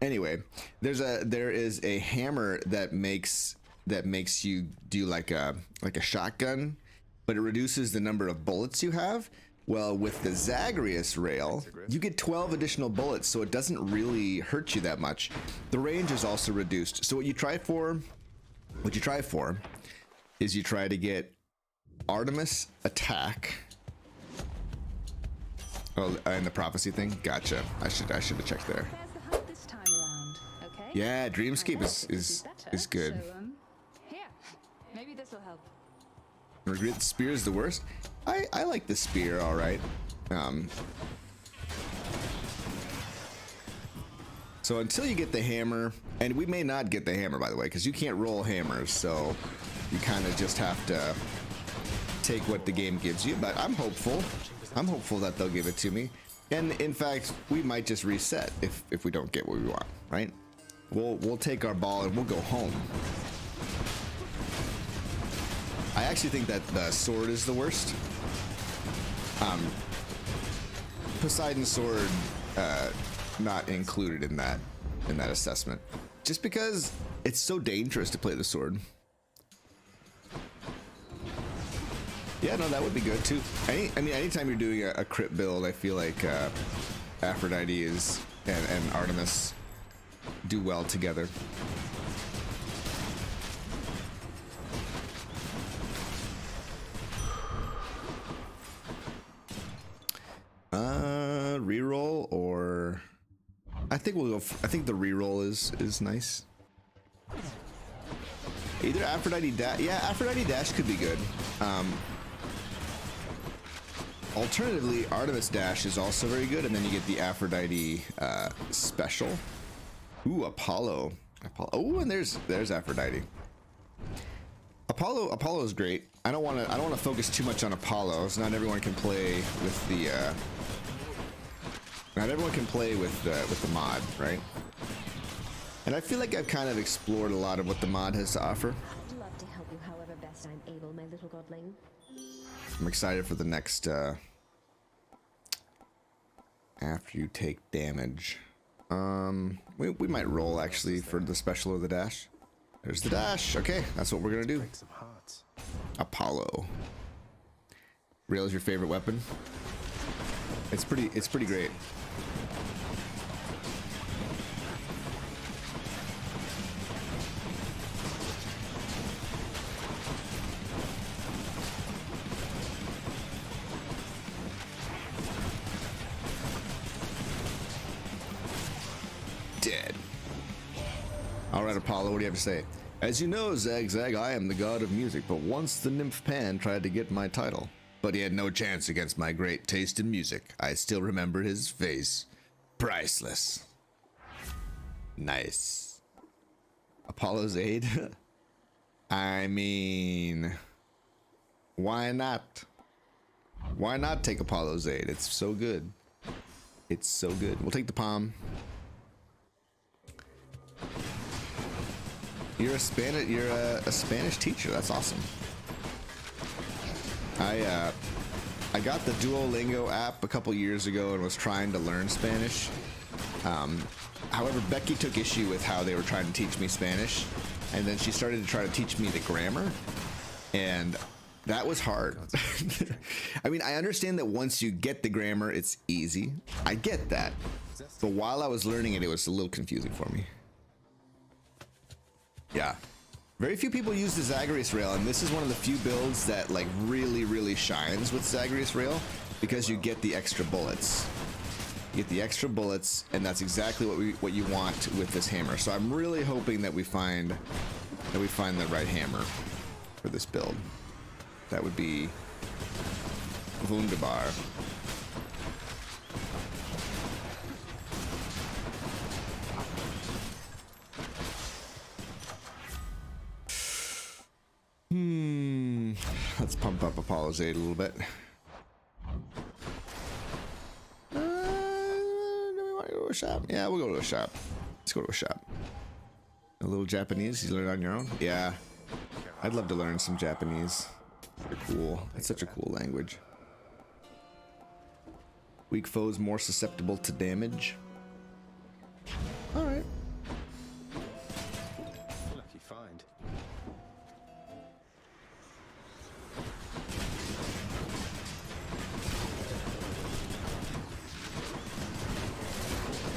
Anyway, there is a hammer that makes you do like a shotgun, but it reduces the number of bullets you have. Well, with the Zagreus Rail, you get 12 additional bullets, so it doesn't really hurt you that much. The range is also reduced. So what you try for is you try to get ARTEMIS attack. Oh, and the prophecy thing. Gotcha. I should have checked there. This time around, okay? Yeah, Dreamscape is good. So, here, maybe this will help. Regret the spear is the worst. I like the spear, all right. So until you get the hammer, and we may not get the hammer, by the way, because you can't roll hammers, so you kind of just have to take what the game gives you. But I'm hopeful. I'm hopeful that they'll give it to me. And in fact, we might just reset if we don't get what we want, right? We'll take our ball and we'll go home. I actually think that the sword is the worst. Poseidon's sword not included in that assessment, just because it's so dangerous to play the sword. Yeah, no, that would be good too. I mean, anytime you're doing a crit build, I feel like Aphrodite and Artemis do well together. Reroll, or I think we'll go. I think the reroll is nice. Either Aphrodite dash. Yeah, Aphrodite dash could be good. Alternatively, Artemis dash is also very good, and then you get the Aphrodite special. Ooh, Apollo. Oh, and there's Aphrodite. Apollo is great. I don't want to focus too much on Apollo. So not everyone can play with the. Not everyone can play with the mod, right? And I feel like I've kind of explored a lot of what the mod has to offer. I'd love to help you however best I'm able, my little godling. I'm excited for the next after you take damage. We might roll actually for the special of the dash. There's the dash. Okay, that's what we're gonna do. Apollo. Rail is your favorite weapon? It's pretty great. Dead. All right, Apollo, what do you have to say? As you know, Zag, I am the god of music, but once the nymph Pan tried to get my title, but he had no chance against my great taste in music. I still remember his face. Priceless. Nice. Apollo's aid? I mean, why not? Why not take Apollo's aid? It's so good. It's so good. We'll take the palm. You're a Spanish teacher. That's awesome. I got the Duolingo app a couple years ago and was trying to learn Spanish. However, Becky took issue with how they were trying to teach me Spanish, and then she started to try to teach me the grammar, and that was hard. I mean, I understand that once you get the grammar, it's easy. I get that. But while I was learning it, it was a little confusing for me. Yeah. Very few people use the Zagreus Rail, and this is one of the few builds that like really shines with Zagreus Rail, because you get the extra bullets. You get the extra bullets, and that's exactly what you want with this hammer. So I'm really hoping that we find the right hammer for this build. That would be wunderbar. Let's pump up Apollo's aid a little bit. Do we want to go to a shop? Yeah, we'll go to a shop. Let's go to a shop. A little Japanese you learn on your own? Yeah. I'd love to learn some Japanese. They're cool. It's such a cool language. Weak foes more susceptible to damage. All right. Lucky find.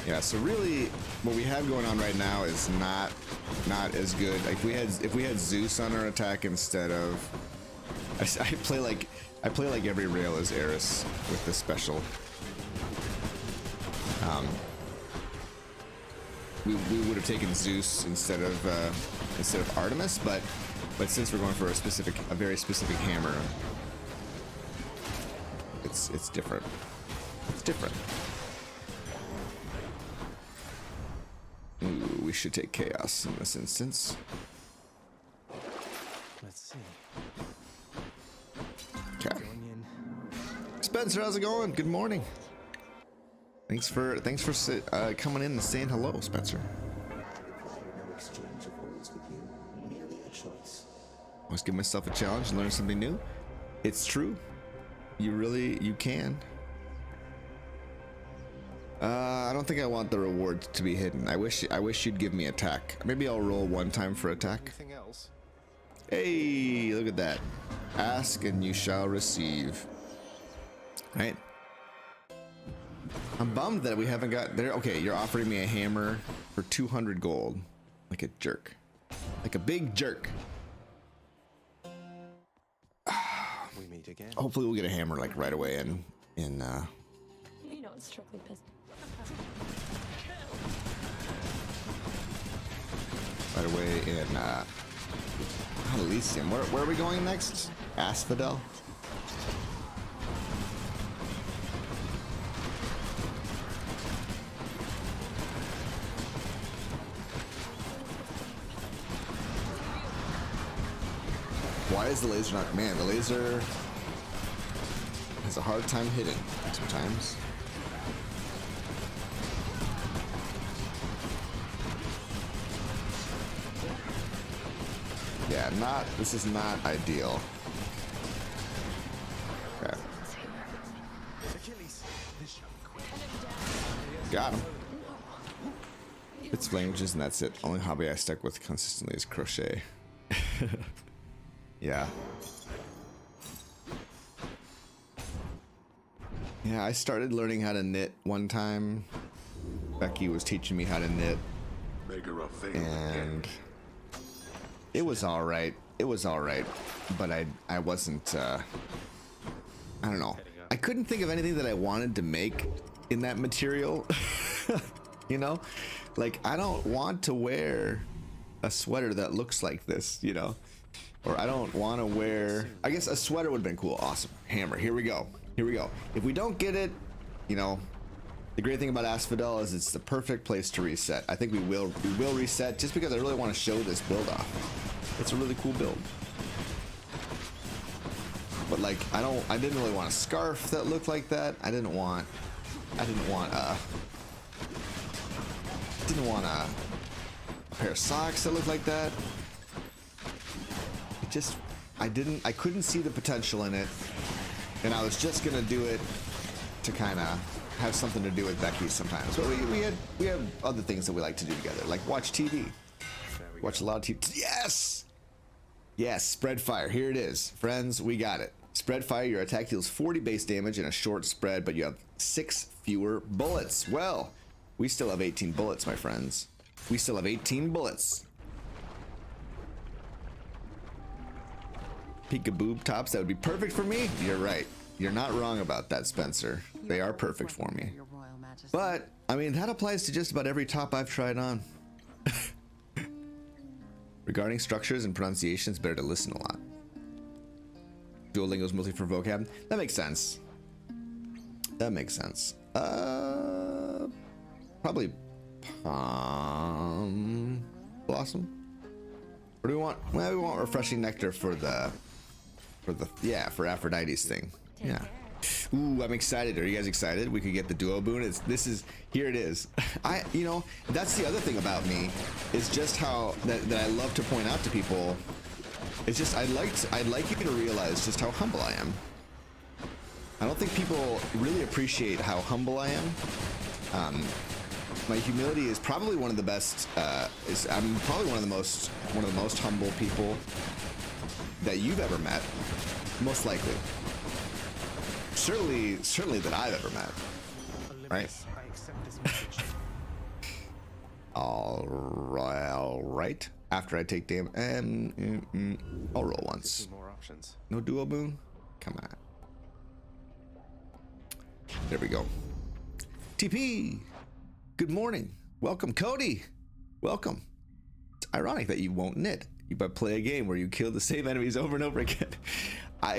Yeah, so really what we have going on right now is not as good. Like if we had Zeus on our attack instead of I play like every rail as Eris with the special. We would have taken Zeus instead of Artemis, but since we're going for a very specific hammer, it's different. It's different. Ooh, we should take chaos in this instance. Let's see. Okay. Going in. Spencer, how's it going? Good morning. Thanks for coming in and saying hello, Spencer. Always give myself a challenge and learn something new. It's true. You can. I don't think I want the reward to be hidden. I wish you'd give me attack. Maybe I'll roll one time for attack. Anything else? Hey, look at that. Ask and you shall receive. Right? I'm bummed that we haven't got there. Okay, you're offering me a hammer for 200 gold. Like a jerk. Like a big jerk. We meet again. Hopefully we'll get a hammer like right away in You know, it's strictly business. right away in Elysium. Where are we going next? Asphodel? Why is the laser not? Man, the laser has a hard time hitting sometimes. Yeah, this is not ideal. Okay. Got him. It's languages and that's it. Only hobby I stuck with consistently is crochet. Yeah. Yeah, I started learning how to knit one time. Becky was teaching me how to knit. And it was alright. It was alright. But I wasn't, I don't know. I couldn't think of anything that I wanted to make in that material. You know? Like, I don't want to wear a sweater that looks like this, you know? Or I don't want to wear, I guess a sweater would have been cool. Awesome. Hammer. Here we go. Here we go. If we don't get it, you know, the great thing about Asphodel is it's the perfect place to reset. I think we will reset just because I really want to show this build off. It's a really cool build. But like, I didn't really want a scarf that looked like that. I didn't want a pair of socks that looked like that. I couldn't see the potential in it, and I was just gonna do it to kind of have something to do with Becky sometimes. But we have other things that we like to do together, like watch TV. Watch a lot of TV. Yes, spread fire. Here it is, friends. We got it. Spread fire. Your attack deals 40 base damage in a short spread, but you have 6 fewer bullets. Well, we still have 18 bullets, my friends. We still have 18 bullets. Peekaboo tops, that would be perfect for me. You're right. You're not wrong about that, Spencer. They are perfect for me. But, I mean, that applies to just about every top I've tried on. Regarding structures and pronunciations, better to listen a lot. Duolingo's mostly for vocab. That makes sense. That makes sense. Probably Blossom. Or do we want? Well, we want refreshing nectar for Aphrodite's thing. Yeah. Ooh, I'm excited. Are you guys excited? We could get the duo boon. Here it is. You know, that's the other thing about me is just how that I love to point out to people. It's just I'd like you to realize just how humble I am. I don't think people really appreciate how humble I am. my humility is probably one of the best. I'm probably one of the most humble people that you've ever met, most likely. Certainly that I've ever met. Right. I accept this message. All right. After I take damage, I'll roll once. More options. No duo boon? Come on. There we go. TP! Good morning. Welcome, Cody! Welcome. It's ironic that you won't knit. You but play a game where you kill the same enemies over and over again. I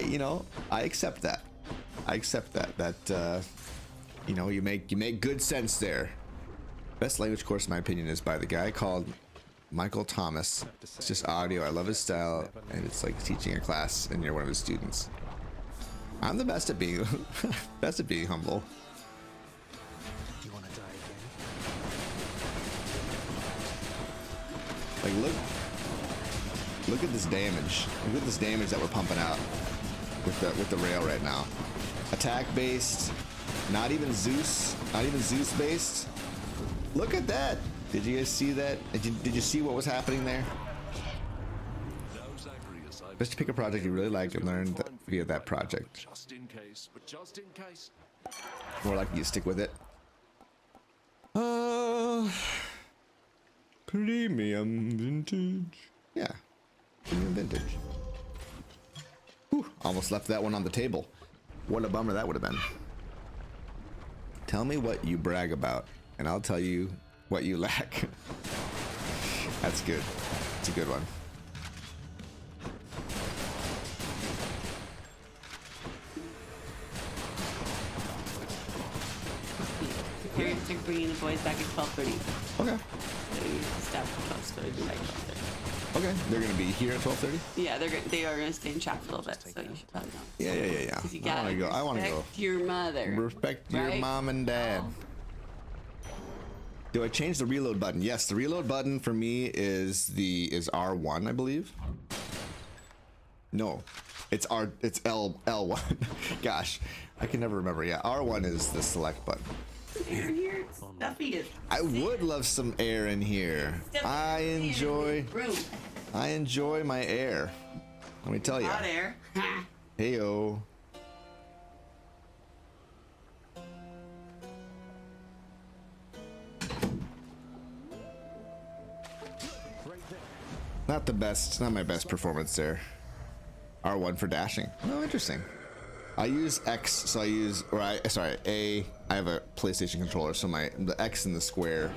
accept that. I accept that. That, you make good sense there. Best language course, in my opinion, is by the guy called Michael Thomas. It's just audio. I love his style, and it's like teaching a class, and you're one of his students. I'm the best at being humble. You want to die again? Like look at this damage. Look at this damage that we're pumping out with the rail right now. Attack based, not even Zeus based. Look at that. Did you guys see that? Did you see what was happening there? Best to pick a project you really like and learn via that project. Just in case, but just in case. More likely you stick with it. Premium vintage. Yeah, premium vintage. Whew, almost left that one on the table. What a bummer that would have been. Tell me what you brag about, and I'll tell you what you lack. That's good. It's a good one. Parents are bringing the boys back at 12:30. Okay. So you stop at 12:30 back at 12:30. Okay. They're gonna be here at 12:30. Yeah, they are gonna stay in chat for a little bit, so you should probably know. Yeah. 'Cause you I wanna gotta go. I wanna go. respect your mother. Respect your right? mom and dad. Do I change the reload button? Yes, the reload button for me is R1, I believe. No, it's L1. Gosh, I can never remember. Yeah, R1 is the select button. Air here, stuffy is. I would love some air in here. I enjoy my air. Let me tell you. Hot air. Heyo. Not the best, not my best performance there. R1 for dashing. No, interesting. I use X, so A. I have a PlayStation controller, so the X and the square,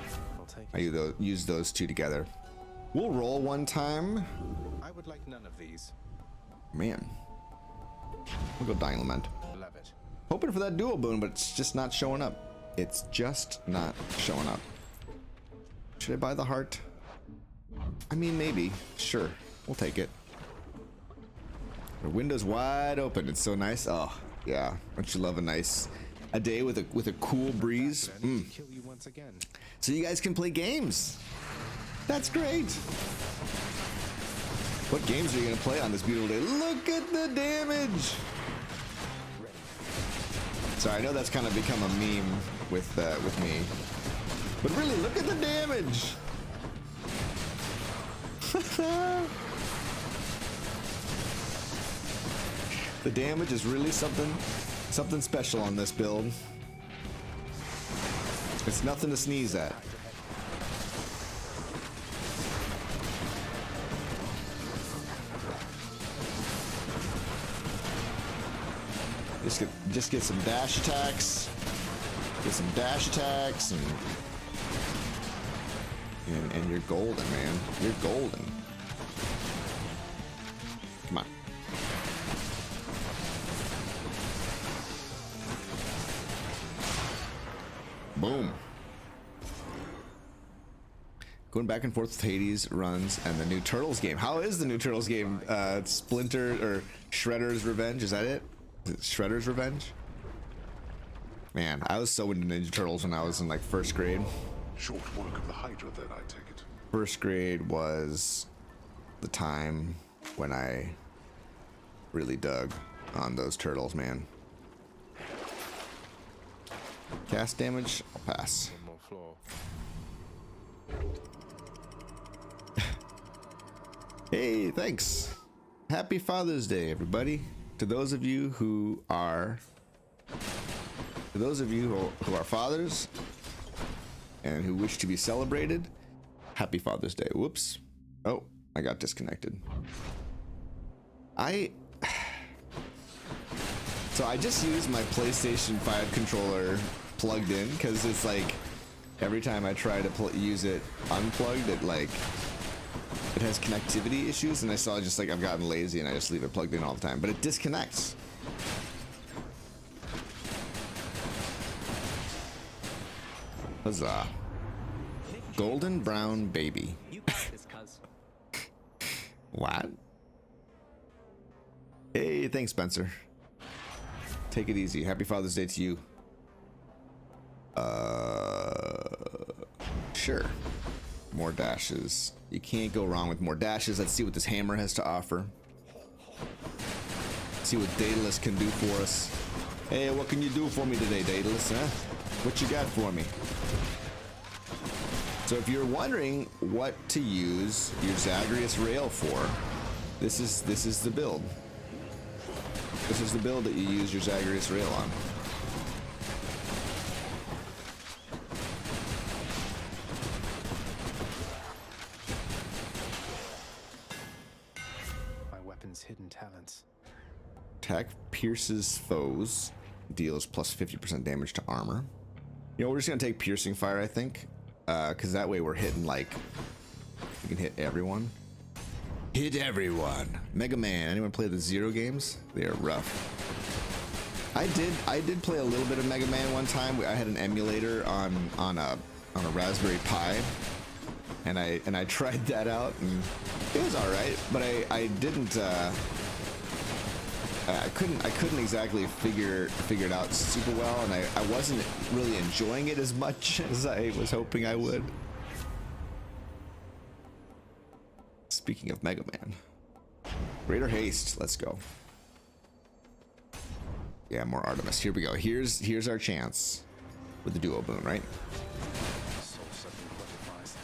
I use those two together. We'll roll one time. I would like none of these. Man, we'll go Dying Lament. Love it. Hoping for that dual boon, but it's just not showing up. It's just not showing up. Should I buy the heart? I mean, maybe. Sure, we'll take it. The window's wide open. It's so nice. Oh yeah, don't you love a day with a cool breeze? Kill you once again. So you guys can play games. That's great. What games are you gonna play on this beautiful day? Look at the damage. Sorry, I know that's kind of become a meme with me, but really, look at the damage. The damage is really something special on this build. It's nothing to sneeze at. Just get some dash attacks. Get some dash attacks and you're golden, man. You're golden. Come on. Boom. Going back and forth with Hades runs and the new Turtles game. How is the new Turtles game? Splinter or Shredder's Revenge? Is that it? Is it Shredder's Revenge? Man, I was so into Ninja Turtles when I was in like first grade. Short work of the Hydra, then, I take it. First grade was the time when I really dug on those turtles, man. Cast damage, I'll pass. One more floor. Hey, thanks. Happy Father's Day, everybody. To those of you who are fathers and who wish to be celebrated, happy Father's Day. Whoops. Oh, I got disconnected. So I just use my PlayStation 5 controller plugged in because it's like every time I try to use it unplugged, it has connectivity issues, and I saw just like I've gotten lazy and I just leave it plugged in all the time, but it disconnects. Huzzah. Golden brown baby. You got this, cuz. What? Hey, thanks, Spencer. Take it easy. Happy Father's Day to you. Sure. More dashes. You can't go wrong with more dashes. Let's see what this hammer has to offer. See what DAEDALUS can do for us. Hey, what can you do for me today, DAEDALUS, huh? What you got for me? So if you're wondering what to use your Zagreus Rail for, this is the build. This is the build that you use your Zagreus Rail on. My weapon's hidden talents. Attack pierces foes, deals plus 50% damage to armor. You know, we're just gonna take piercing fire, I think, because that way we're hitting like we can hit everyone. Hit everyone. Mega Man. Anyone play the Zero games? They are rough. I did play a little bit of Mega Man one time. I had an emulator on a Raspberry Pi, and I tried that out, and it was all right. But I didn't. I couldn't exactly figure it out super well, and I wasn't really enjoying it as much as I was hoping I would. Speaking of Mega Man, greater haste. Let's go. Yeah, more Artemis. Here we go. Here's our chance with the duo boon, right? Soul suddenly butterflies.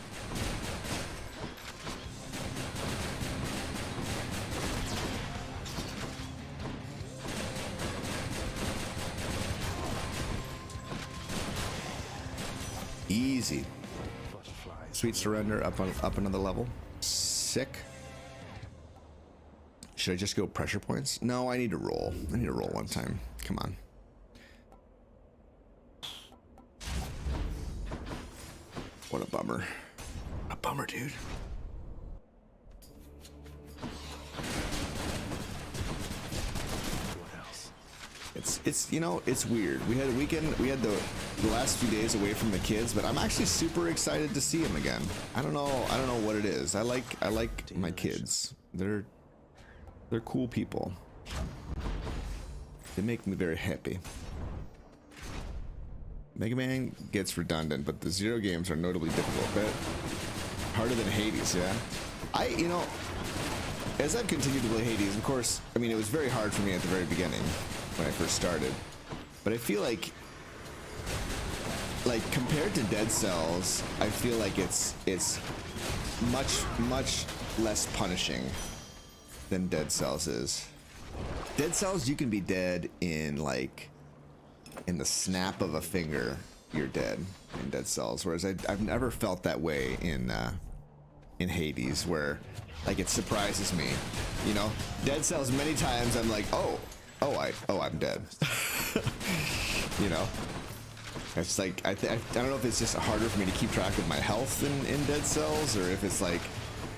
Easy. Butterflies. Sweet surrender up another level. Sick. Should I just go pressure points? No, I need to roll. I need to roll one time. Come on. What a bummer. A bummer, dude. What else? It's you know, it's weird. We had a weekend, we had the last few days away from the kids, but I'm actually super excited to see them again. I don't know what it is. I like my kids. They're cool people. They make me very happy. Mega Man gets redundant, but the Zero games are notably difficult. But harder than Hades, yeah. You know, as I've continued to play Hades, of course, I mean, it was very hard for me at the very beginning when I first started. But I feel like compared to Dead Cells, I feel like it's much less punishing than Dead Cells is. Dead Cells, you can be dead in the snap of a finger. You're dead in Dead Cells, whereas I've never felt that way in Hades, where like it surprises me. You know, Dead Cells many times I'm like, I'm dead. You know, it's like I don't know if it's just harder for me to keep track of my health in Dead Cells, or if it's like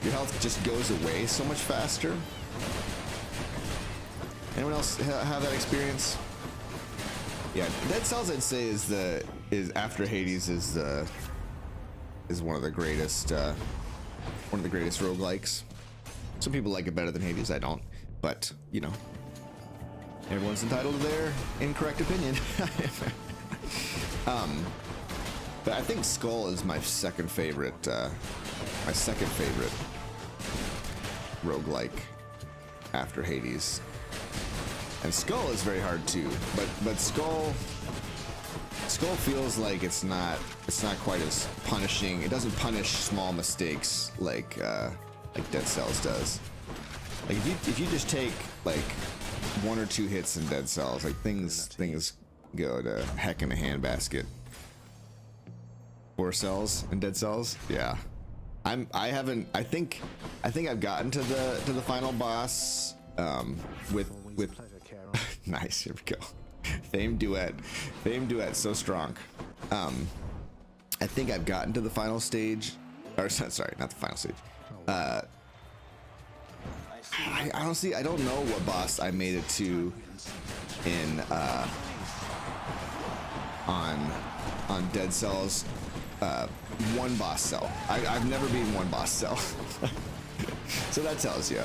your health just goes away so much faster. Anyone else have that experience? Yeah, Dead Cells I'd say is after Hades is one of the greatest roguelikes. Some people like it better than Hades. I don't, but you know, everyone's entitled to their incorrect opinion. But I think Skull is my second favorite roguelike after Hades. And Skull is very hard too, but Skull feels like it's not quite as punishing. It doesn't punish small mistakes like like Dead Cells does. Like if you just take like 1 or 2 hits in Dead Cells, like things go to heck in a handbasket. 4 cells in Dead Cells, yeah. I think I've gotten to the final boss with nice. Here we go. Theme duet, so strong. I think I've gotten to the final stage, or sorry, not the final stage. I honestly don't know what boss I made it to in on Dead Cells. One boss cell. I've never beaten one boss cell. So that tells you.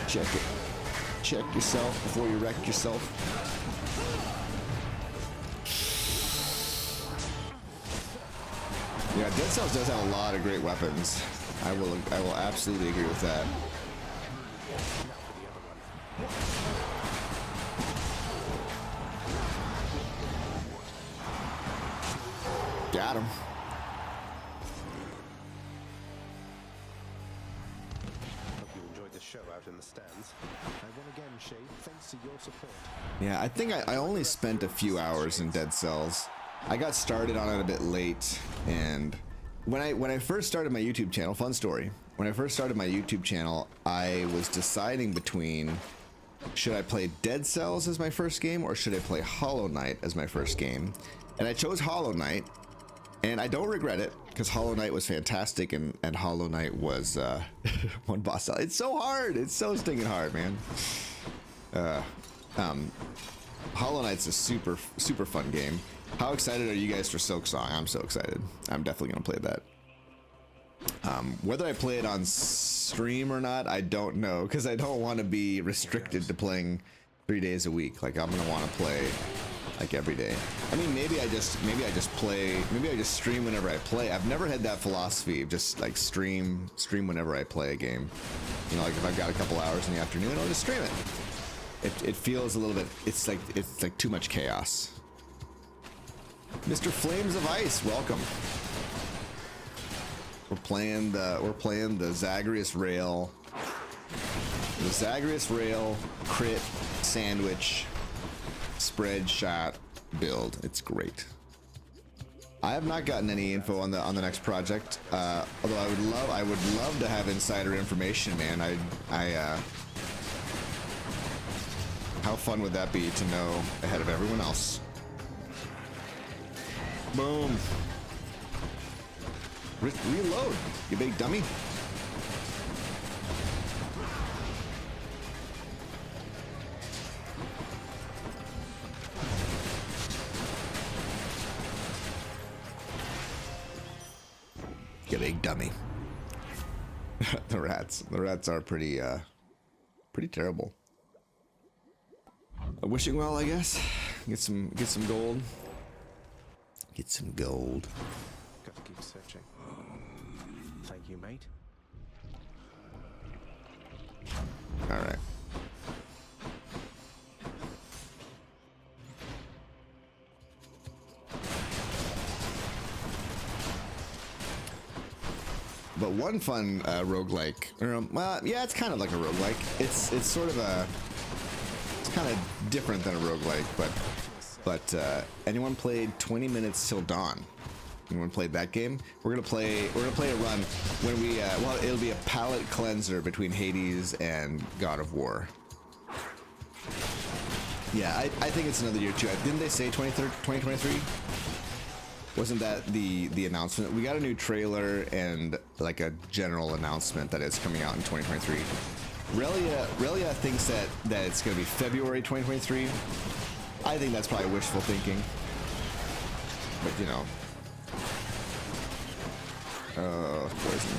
Check it. Check yourself before you wreck yourself. Yeah, Dead Cells does have a lot of great weapons. I will absolutely agree with that. Got him. Show out in the stands. I won again, Shay, thanks to your support. Yeah, I think I only spent a few hours in Dead Cells. I got started on it a bit late, and when I first started my YouTube channel, fun story. When I first started my YouTube channel, I was deciding between should I play Dead Cells as my first game or should I play Hollow Knight as my first game, and I chose Hollow Knight. And I don't regret it, because Hollow Knight was fantastic, and Hollow Knight was one boss cell. It's so hard. It's so stinking hard, man. Hollow Knight's a super fun game. How excited are you guys for Silksong? I'm so excited. I'm definitely gonna play that. Whether I play it on stream or not, I don't know, because I don't want to be restricted to playing 3 days a week. Like, I'm gonna want to play like every day. I mean, maybe I just stream whenever I play. I've never had that philosophy of just like stream whenever I play a game. You know, like if I've got a couple hours in the afternoon, I'll just stream it. It feels a little bit, it's like too much chaos. Mr. Flames of Ice, welcome. We're playing the Zagreus Rail. The Zagreus Rail crit sandwich spread shot build. It's great. I have not gotten any info on the next project. Although I would love to have insider information, man. How fun would that be to know ahead of everyone else? Boom. Reload, you big dummy. You big dummy. The rats are pretty terrible. Wishing well, I guess. Get some gold. Get some gold. Got to keep searching. Thank you, mate. All right. But one fun roguelike, well, yeah, it's kind of like a roguelike. It's sort of it's kind of different than a roguelike, but anyone played 20 Minutes Till Dawn? Anyone played that game? We're gonna play a run when we well, it'll be a palate cleanser between Hades and God of War. Yeah, I think it's another year too. Didn't they say 2023? Wasn't that the announcement? We got a new trailer and like a general announcement that it's coming out in 2023. Relia thinks that it's going to be February 2023. I think that's probably wishful thinking. But you know. Poison.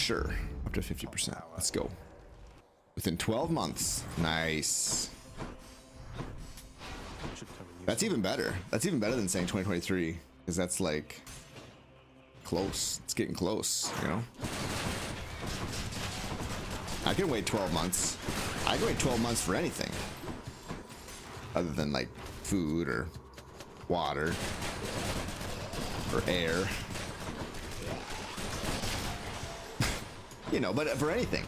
Sure, up to 50%. Let's go. Within 12 months. Nice. Should come in That's even better. That's even better than saying 2023, because that's like close. It's getting close, you know? I can wait 12 months. I can wait 12 months for anything. Other than like food or water or air. You know, but for anything.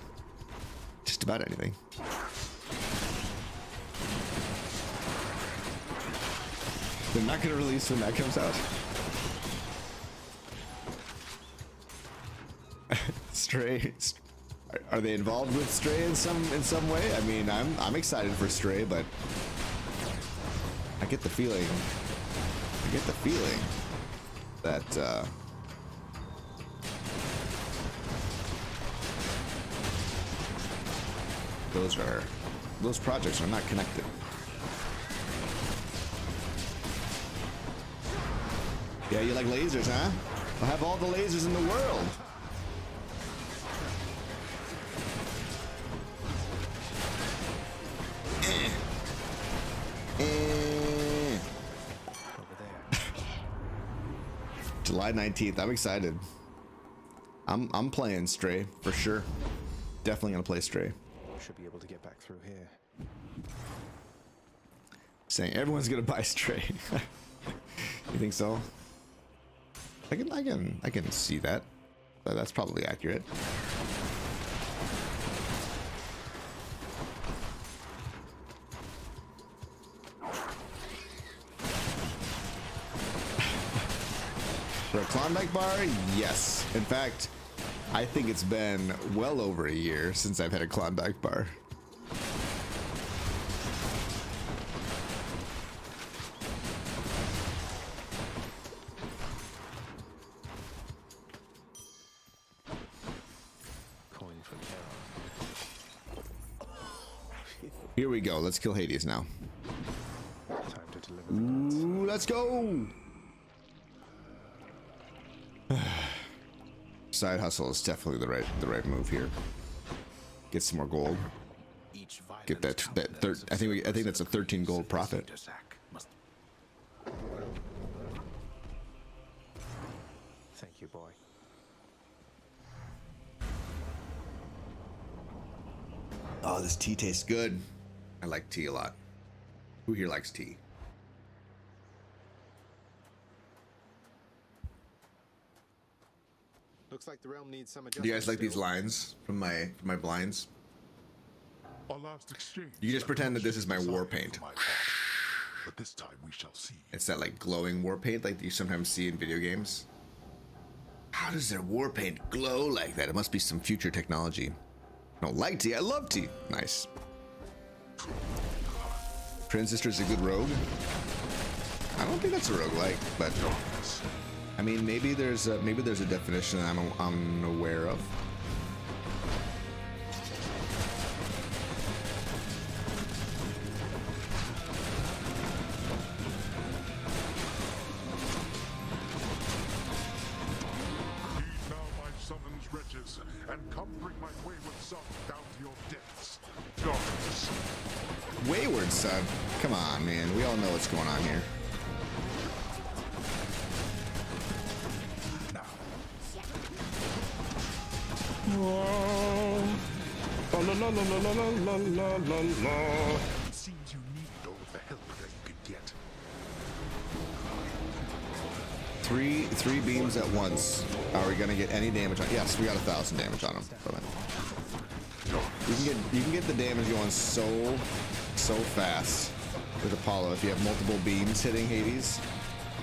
Just about anything. They're not going to release when that comes out. Stray. Are they involved with Stray in some way? I mean, I'm excited for Stray, but I get the feeling that those projects are not connected. Yeah, you like lasers, huh? I'll have all the lasers in the world. over there. July 19th. I'm excited. I'm playing Stray for sure. Definitely gonna play Stray. Should be able to get back through here. Saying everyone's gonna buy Stray. You think so? I can see that. That's probably accurate. For a Klondike bar, yes. In fact, I think it's been well over a year since I've had a Klondike bar. Coin for Terra. Here we go. Let's kill Hades now. Time to deliver the goods. Ooh, let's go. Side hustle is definitely the right move here. Get some more gold. Get that I think that's a 13 gold profit. Thank you, boy. Oh, this tea tastes good. I like tea a lot. Who here likes tea? Looks like the realm needs some Do adjustment. you guys like these still. lines from my blinds? Our last exchange. You just pretend that this is my war paint. But this time we shall see. It's that like glowing war paint like you sometimes see in video games. How does their war paint glow like that? It must be some future technology. I don't like tea. I love tea. Nice. Transistor is a good rogue. I don't think that's a roguelike, but I mean maybe there's a definition that I'm unaware of. Heed now my summons, wretches, and come bring my wayward son down to your depths. Darkness. Wayward son. Come on, man. We all know what's going on here. It seems you need all of the help that you can get. Three beams at once. Are we gonna get any damage on? Yes, we got 1,000 damage on him. You can get the damage going so fast with Apollo if you have multiple beams hitting Hades.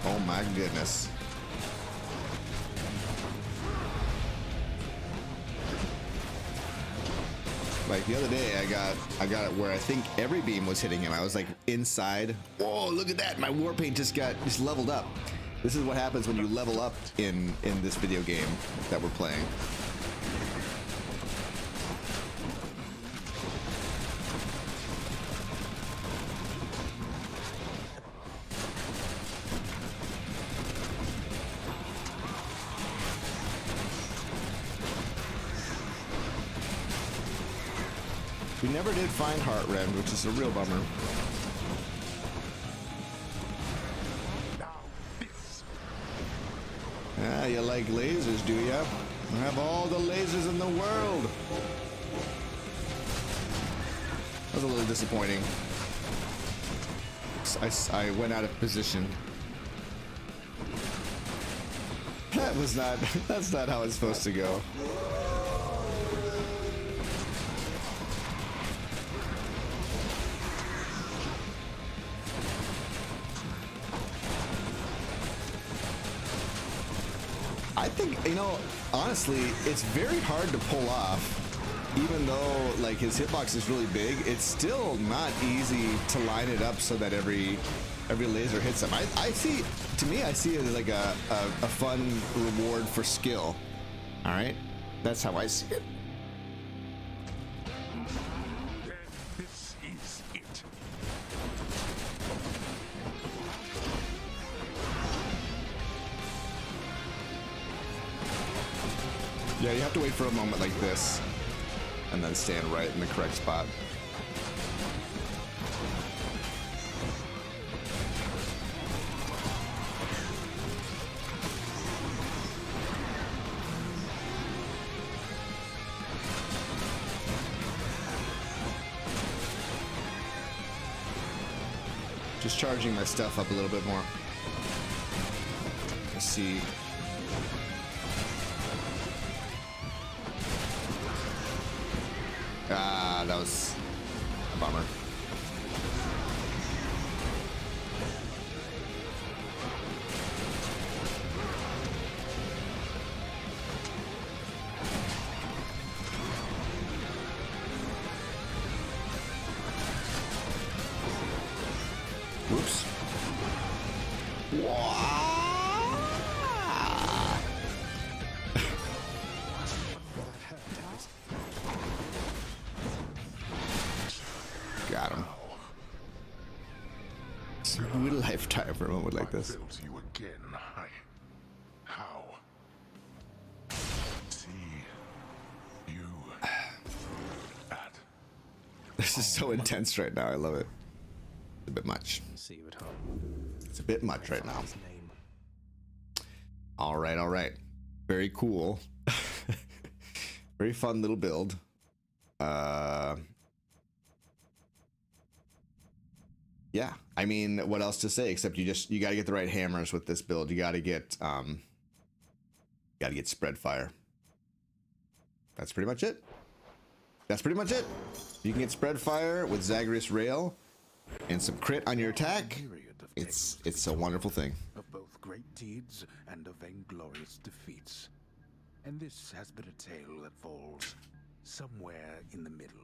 Oh my goodness. Like the other day, I got it where I think every beam was hitting him. I was like inside. Whoa, look at that! My war paint just leveled up. This is what happens when you level up in this video game that we're playing. never did find Heart Rend, which is a real bummer. Now this. Ah, you like lasers, do ya? I have all the lasers in the world. That was a little disappointing. I went out of position. That was not, that's not how it's supposed to go. I think, you know, honestly, it's very hard to pull off. Even though, like, his hitbox is really big, it's still not easy to line it up so that every laser hits him. I see, to me, I see it as like a fun reward for skill. All right, that's how I see it. Then this is it. Yeah, you have to wait for a moment like this, and then stand right in the correct spot. Just charging my stuff up a little bit more. Let's see. Ah, that was a bummer. Whoops. Got him. It's a lifetime for a moment like this. I failed you again. How? See you at This is so intense right now. I love it. It's a bit much. See you at home. It's a bit much right now. His name. All right, all right. Very cool. Very fun little build. Yeah, I mean, what else to say except you got to get the right hammers with this build. You got to get spread fire. That's pretty much it. That's pretty much it. You can get spread fire with Zagreus Rail and some crit on your attack. It's a wonderful thing. Of both great deeds and of vainglorious defeats. And this has been a tale that falls somewhere in the middle.